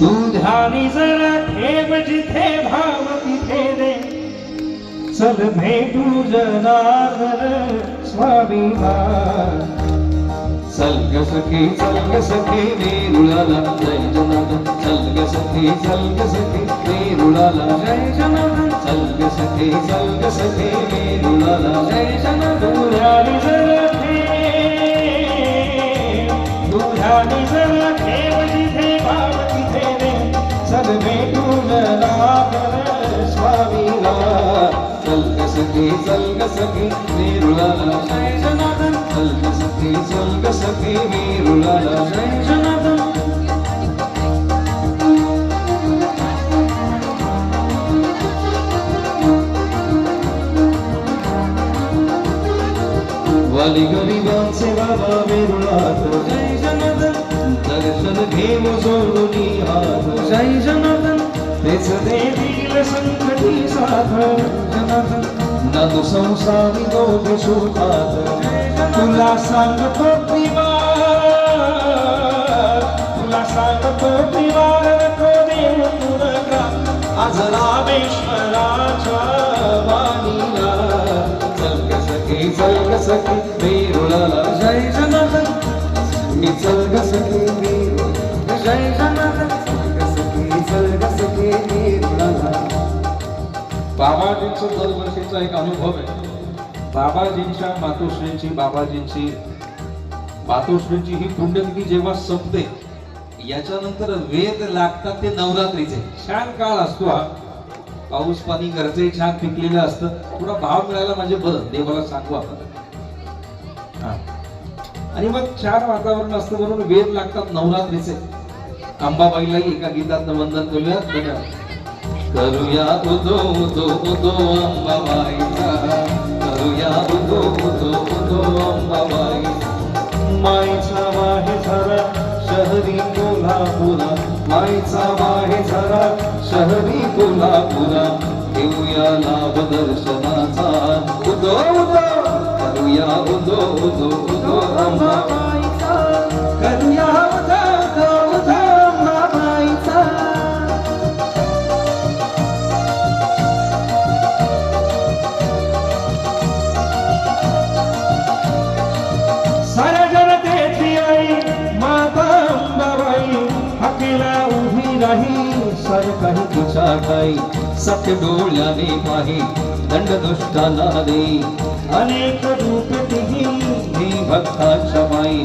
तू ध्यानी जरा ठेव जिथे भाव तिथे दे चल भेटू जनार्दन स्वामीला चल ग सखी वेरुळाला जय जनार्दन चल ग सखी वेरुळाला जय जनार्दन चल ग सखी वेरुळाला जय जनार्दन तू ध्यानी जरा ठेव जिथे भाव तिथे दे चल भेटू जनार्दन स्वामीला चल ग सखी वेरुळाला जय जनार्दन चल ग सखी वेरुळाला जय जनार्दन वाली गरिबांचे बाबा वेरुळात जय जनार्दन दर्शन घेऊ जोडूनी हात जय जनार्दन तेच देतील संकटी साथ जनार्दन ना तू संसारी दोघे सुखात तुला सांगतो त्रिवार नको देव तुला आज रामेश्वराच्या वाणीला चल ग सखी वेरुळाला जय जनार्दन मी चल ग सखी वेरुळाला जय जनार्दन चल ग सखी वेरुळाला बाबाजींचा दरवर्षीचा एक अनुभव आहे. बाबाजींच्या मातोश्रींची ही पुण्यतिथी जेव्हा संपते याच्यानंतर वेद लागतात ते नवरात्रीचे. छान काळ असतो हा. पाऊस पाणी घरचे छान पिकलेलं असतं. थोडा भाव मिळायला म्हणजे बरं देवाला सांगू आपण. आणि मग छान वातावरण असतं म्हणून वेद लागतात नवरात्रीचे. अंबाबाईलाही एका गीतात वंदन करूया. करूया उदो उदो उदो अंबाबाईचा करूया उदो उदो उदो अंबाबाई. माईचा वाहे झरा शहरी कोल्हापुरा माईचा वाहे झरा शहरी कोल्हापुरा घेऊया लाभ दर्शनाचा उदो उदो करूया उदो उदो उदो अंबाबाईचा करूया उदो उदो उदो अंबाबाईचा. साऱ्या जनतेची आई माता अंबाबाई हकेला उभी राही सर काही तिच्या काही सत्य डोळ्याने पाही दंडदुष्टाला दे अनेक रूप तिही ही भक्ताच्या माई.